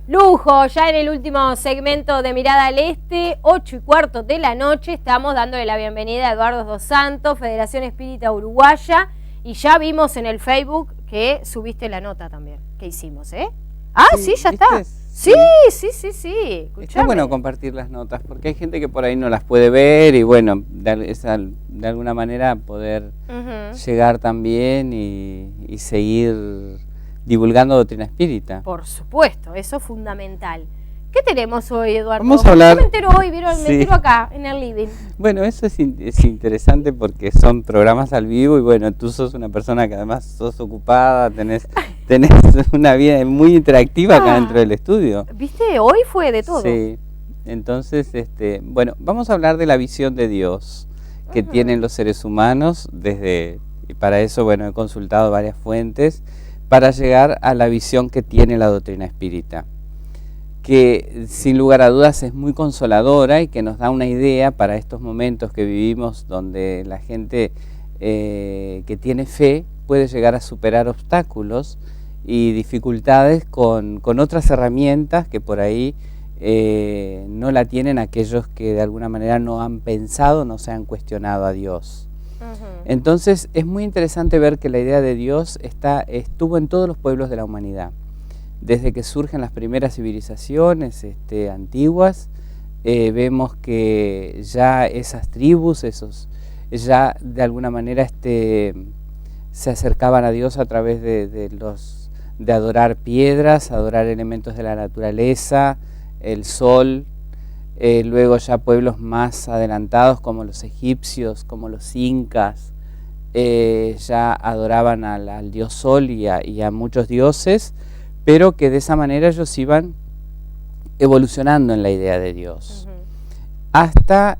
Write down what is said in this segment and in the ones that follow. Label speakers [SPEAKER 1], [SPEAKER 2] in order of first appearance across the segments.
[SPEAKER 1] Lujo, ya en el último segmento de Mirada al Este, 8:15 de la noche, estamos dándole la bienvenida a Eduardo dos Santos, Federación Espírita Uruguaya, y ya vimos en el Facebook que subiste la nota también, que hicimos, ¿eh? Ah, sí, ya
[SPEAKER 2] ¿viste?
[SPEAKER 1] está. Sí.
[SPEAKER 2] Está bueno compartir las notas, porque hay gente que por ahí no las puede ver y bueno, de alguna manera poder llegar también y seguir divulgando doctrina espírita.
[SPEAKER 1] Por supuesto, eso es fundamental. ¿Qué tenemos hoy, Eduardo?
[SPEAKER 2] Vamos a hablar...
[SPEAKER 1] Yo me entero hoy, me entero acá, en el living.
[SPEAKER 2] Bueno, eso es interesante porque son programas al vivo y bueno, tú sos una persona que además sos ocupada, tenés una vida muy interactiva acá dentro del estudio.
[SPEAKER 1] ¿Viste? Hoy fue de todo.
[SPEAKER 2] Sí, entonces, bueno, vamos a hablar de la visión de Dios que tienen los seres humanos y para eso, bueno, he consultado varias fuentes para llegar a la visión que tiene la doctrina espírita, que sin lugar a dudas es muy consoladora y que nos da una idea para estos momentos que vivimos donde la gente que tiene fe puede llegar a superar obstáculos y dificultades con otras herramientas que por ahí no la tienen aquellos que de alguna manera no han pensado, no se han cuestionado a Dios. Entonces es muy interesante ver que la idea de Dios estuvo en todos los pueblos de la humanidad. Desde que surgen las primeras civilizaciones antiguas, vemos que ya esas tribus, ya de alguna manera se acercaban a Dios a través de adorar piedras, adorar elementos de la naturaleza, el sol. Luego ya pueblos más adelantados como los egipcios, como los incas, ya adoraban al dios sol y a muchos dioses, pero que de esa manera ellos iban evolucionando en la idea de Dios. Hasta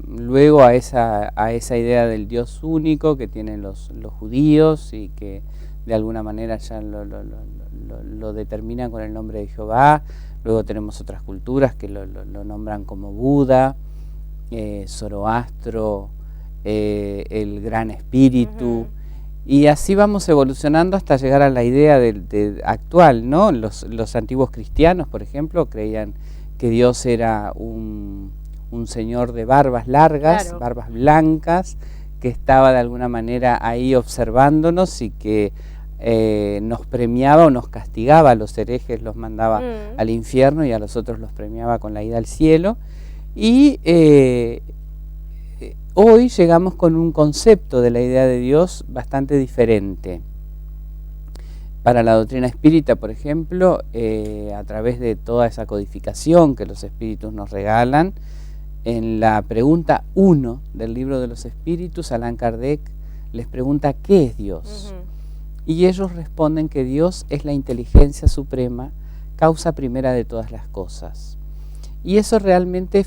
[SPEAKER 2] luego a esa idea del Dios único que tienen los judíos y que de alguna manera ya lo determinan con el nombre de Jehová. Luego tenemos otras culturas que lo nombran como Buda, Zoroastro, el Gran Espíritu, y así vamos evolucionando hasta llegar a la idea actual, ¿no? Los antiguos cristianos, por ejemplo, creían que Dios era un señor de barbas largas, barbas blancas, que estaba de alguna manera ahí observándonos y que nos premiaba o nos castigaba. A los herejes los mandaba al infierno y a los otros los premiaba con la ida al cielo. Y hoy llegamos con un concepto de la idea de Dios bastante diferente. Para la doctrina espírita, por ejemplo, a través de toda esa codificación que los espíritus nos regalan, en la pregunta 1 del libro de los espíritus, Allan Kardec les pregunta ¿qué es Dios? Y ellos responden que Dios es la inteligencia suprema, causa primera de todas las cosas. Y eso realmente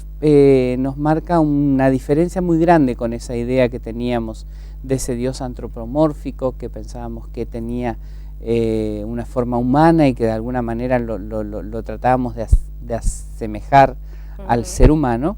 [SPEAKER 2] nos marca una diferencia muy grande con esa idea que teníamos de ese Dios antropomórfico, que pensábamos que tenía una forma humana y que de alguna manera lo tratábamos de asemejar al ser humano,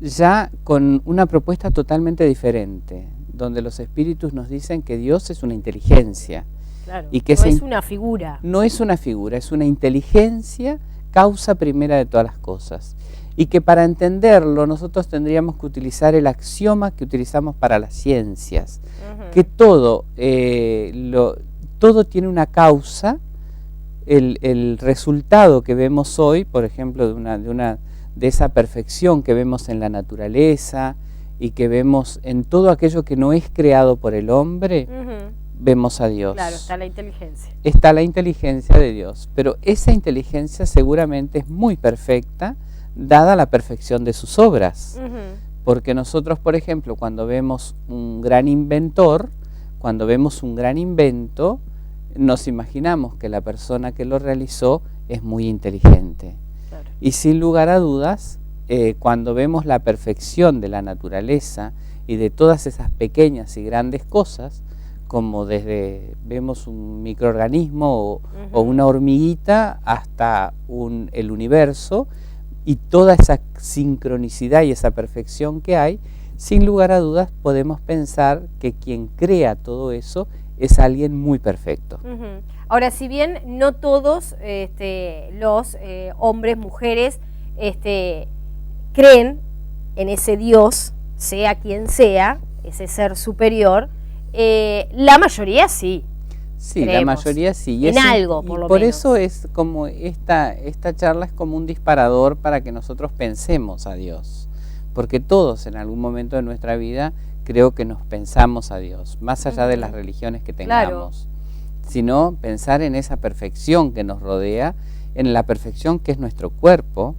[SPEAKER 2] ya con una propuesta totalmente diferente, donde los espíritus nos dicen que Dios es una inteligencia.
[SPEAKER 1] Claro,
[SPEAKER 2] y que
[SPEAKER 1] no es una figura.
[SPEAKER 2] No es una figura, es una inteligencia, causa primera de todas las cosas. Y que para entenderlo nosotros tendríamos que utilizar el axioma que utilizamos para las ciencias, que todo tiene una causa. El resultado que vemos hoy, por ejemplo, de esa perfección que vemos en la naturaleza y que vemos en todo aquello que no es creado por el hombre, vemos a Dios.
[SPEAKER 1] Claro, está la inteligencia.
[SPEAKER 2] Está la inteligencia de Dios, pero esa inteligencia seguramente es muy perfecta, dada la perfección de sus obras. Porque nosotros, por ejemplo, cuando vemos un gran inventor, cuando vemos un gran invento, nos imaginamos que la persona que lo realizó es muy inteligente. Claro. Y sin lugar a dudas, cuando vemos la perfección de la naturaleza y de todas esas pequeñas y grandes cosas, como vemos un microorganismo o una hormiguita hasta el universo, y toda esa sincronicidad y esa perfección que hay, sin lugar a dudas podemos pensar que quien crea todo eso es alguien muy perfecto.
[SPEAKER 1] Ahora, si bien no todos los hombres, mujeres, creen en ese Dios, sea quien sea, ese ser superior, la mayoría sí.
[SPEAKER 2] Sí,
[SPEAKER 1] creemos.
[SPEAKER 2] La mayoría sí. Y
[SPEAKER 1] en algo, por lo menos.
[SPEAKER 2] Por eso es como esta charla es como un disparador para que nosotros pensemos a Dios. Porque todos en algún momento de nuestra vida creo que nos pensamos a Dios, más allá de las religiones que tengamos. Sino pensar en esa perfección que nos rodea, en la perfección que es nuestro cuerpo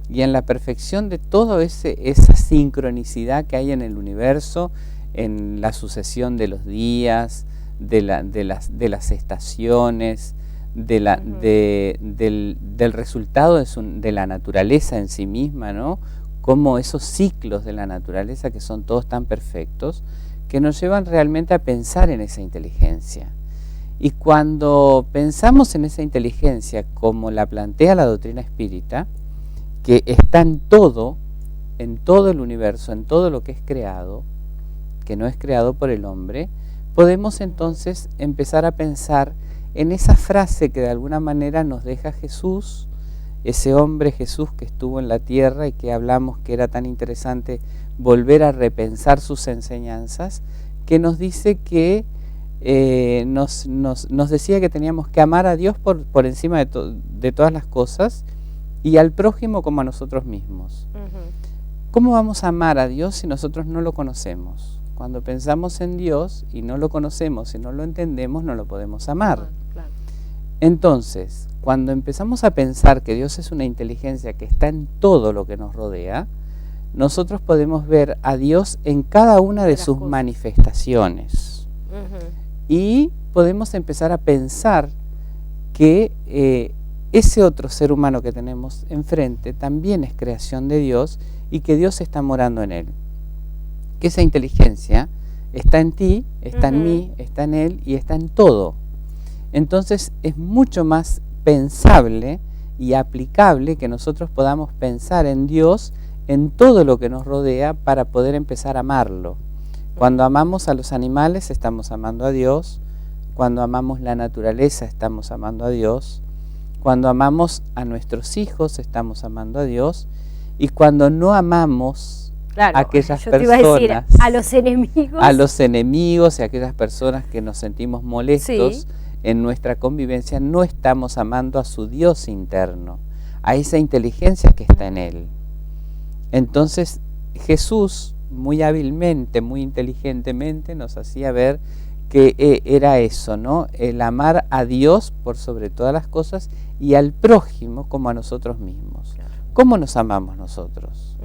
[SPEAKER 2] y en la perfección de toda esa sincronicidad que hay en el universo, en la sucesión de los días, de las estaciones, del resultado de la naturaleza en sí misma, ¿no? Como esos ciclos de la naturaleza que son todos tan perfectos, que nos llevan realmente a pensar en esa inteligencia. Y cuando pensamos en esa inteligencia como la plantea la doctrina espírita, que está en todo el universo, en todo lo que es creado, que no es creado por el hombre, podemos entonces empezar a pensar en esa frase que de alguna manera nos deja Jesús, ese hombre Jesús que estuvo en la tierra y que hablamos que era tan interesante volver a repensar sus enseñanzas, que nos dice que nos decía que teníamos que amar a Dios por encima de todas las cosas y al prójimo como a nosotros mismos. ¿Cómo vamos a amar a Dios si nosotros no lo conocemos? Cuando pensamos en Dios y no lo conocemos y no lo entendemos, no lo podemos amar. Claro. Entonces, cuando empezamos a pensar que Dios es una inteligencia que está en todo lo que nos rodea, nosotros podemos ver a Dios en cada una de sus manifestaciones. Y podemos empezar a pensar que ese otro ser humano que tenemos enfrente también es creación de Dios y que Dios está morando en él. Que esa inteligencia está en ti, está en mí, está en él y está en todo. Entonces es mucho más pensable y aplicable que nosotros podamos pensar en Dios en todo lo que nos rodea para poder empezar a amarlo. Cuando amamos a los animales estamos amando a Dios, cuando amamos la naturaleza estamos amando a Dios, cuando amamos a nuestros hijos estamos amando a Dios, y cuando no amamos a aquellas personas,
[SPEAKER 1] te iba a decir, a los enemigos
[SPEAKER 2] y a aquellas personas que nos sentimos molestos en nuestra convivencia, no estamos amando a su Dios interno, a esa inteligencia que está en él. Entonces Jesús muy hábilmente, muy inteligentemente nos hacía ver que era eso, ¿no? El amar a Dios por sobre todas las cosas y al prójimo como a nosotros mismos. Claro. ¿Cómo nos amamos nosotros?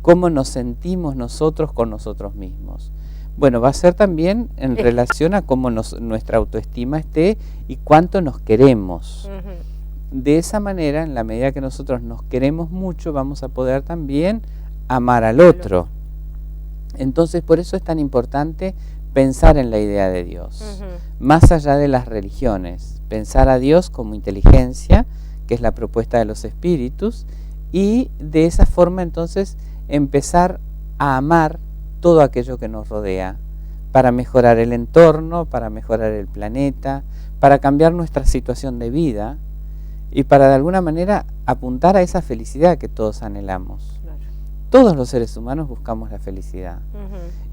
[SPEAKER 2] ¿Cómo nos sentimos nosotros con nosotros mismos? Bueno, va a ser también en relación a cómo nuestra autoestima esté y cuánto nos queremos. De esa manera, en la medida que nosotros nos queremos mucho, vamos a poder también amar al otro. Entonces, por eso es tan importante pensar en la idea de Dios, más allá de las religiones. Pensar a Dios como inteligencia, que es la propuesta de los espíritus, y de esa forma entonces empezar a amar todo aquello que nos rodea, para mejorar el entorno, para mejorar el planeta, para cambiar nuestra situación de vida y para de alguna manera apuntar a esa felicidad que todos anhelamos. Claro. Todos los seres humanos buscamos la felicidad.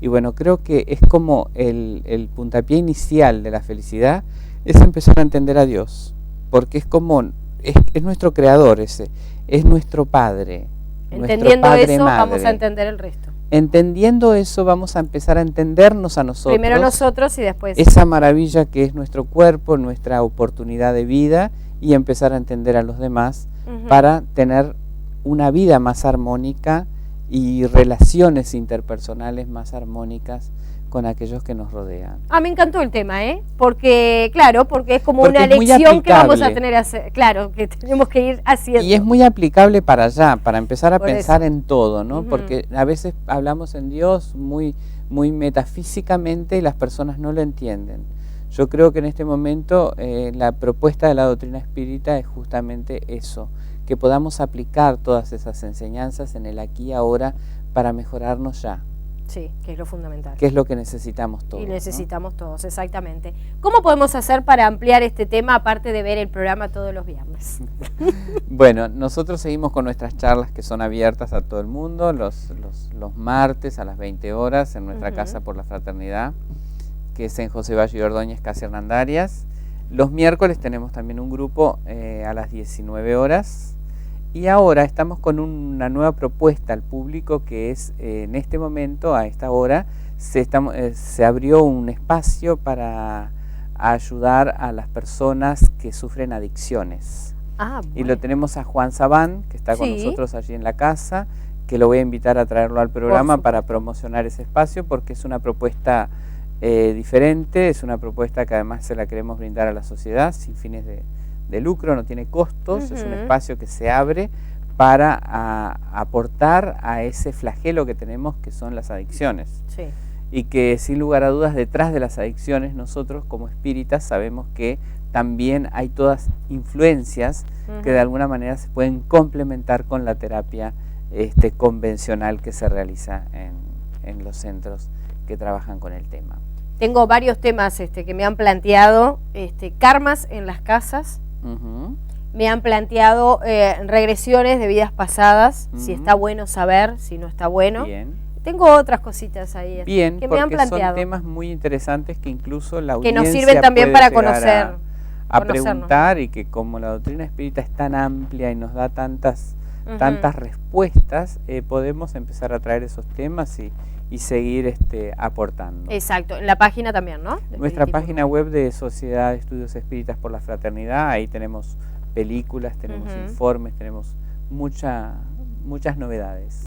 [SPEAKER 2] Y bueno, creo que es como el puntapié inicial de la felicidad es empezar a entender a Dios, porque es como, es nuestro creador ese, es nuestro Padre.
[SPEAKER 1] Entendiendo eso, vamos a entender el resto.
[SPEAKER 2] Entendiendo eso, vamos a empezar a entendernos a nosotros.
[SPEAKER 1] Primero nosotros y después...
[SPEAKER 2] Esa maravilla que es nuestro cuerpo, nuestra oportunidad de vida, y empezar a entender a los demás para tener una vida más armónica y relaciones interpersonales más armónicas con aquellos que nos rodean.
[SPEAKER 1] Me encantó el tema, porque claro, porque es como
[SPEAKER 2] Porque
[SPEAKER 1] una
[SPEAKER 2] es muy
[SPEAKER 1] lección que vamos a
[SPEAKER 2] aplicable.
[SPEAKER 1] tener, claro, que tenemos que ir haciendo.
[SPEAKER 2] Y es muy aplicable para allá, para empezar a
[SPEAKER 1] Por
[SPEAKER 2] pensar
[SPEAKER 1] eso.
[SPEAKER 2] en todo, ¿no?
[SPEAKER 1] Ujú.
[SPEAKER 2] Porque a veces hablamos en Dios muy metafísicamente y las personas no lo entienden. Yo creo que en este momento la propuesta de la doctrina espírita es justamente eso, que podamos aplicar todas esas enseñanzas en el aquí y ahora para mejorarnos ya.
[SPEAKER 1] Sí, que es lo fundamental.
[SPEAKER 2] Que es lo que necesitamos todos.
[SPEAKER 1] Y necesitamos todos, exactamente. ¿Cómo podemos hacer para ampliar este tema, aparte de ver el programa todos los viernes?
[SPEAKER 2] Bueno, nosotros seguimos con nuestras charlas que son abiertas a todo el mundo, los martes a las 20 horas en nuestra Casa por la Fraternidad, que es en José Valle y Ordóñez, casi Hernandarias. Los miércoles tenemos también un grupo a las 19 horas. Y ahora estamos con una nueva propuesta al público que es, en este momento, a esta hora, se abrió un espacio para ayudar a las personas que sufren adicciones.
[SPEAKER 1] Bueno.
[SPEAKER 2] Y lo tenemos a Juan Sabán, que está con nosotros allí en la casa, que lo voy a invitar a traerlo al programa para promocionar ese espacio, porque es una propuesta diferente, es una propuesta que además se la queremos brindar a la sociedad sin fines de lucro, no tiene costos, es un espacio que se abre para aportar a ese flagelo que tenemos que son las adicciones.
[SPEAKER 1] Sí.
[SPEAKER 2] Y que sin lugar a dudas detrás de las adicciones nosotros como espíritas sabemos que también hay todas influencias que de alguna manera se pueden complementar con la terapia convencional que se realiza en los centros que trabajan con el tema.
[SPEAKER 1] Tengo varios temas que me han planteado, karmas en las casas, me han planteado regresiones de vidas pasadas, si está bueno saber, si no está bueno.
[SPEAKER 2] Bien.
[SPEAKER 1] Tengo otras cositas ahí
[SPEAKER 2] Bien,
[SPEAKER 1] que me han planteado.
[SPEAKER 2] Son temas muy interesantes que incluso la
[SPEAKER 1] que
[SPEAKER 2] audiencia
[SPEAKER 1] nos sirven también para conocer.
[SPEAKER 2] A preguntar, y que como la doctrina espírita es tan amplia y nos da tantas respuestas, podemos empezar a traer esos temas y seguir aportando.
[SPEAKER 1] Exacto, en la página también, ¿no?
[SPEAKER 2] Nuestra página web de Sociedad de Estudios Espíritas por la Fraternidad, ahí tenemos películas, tenemos informes, tenemos muchas novedades.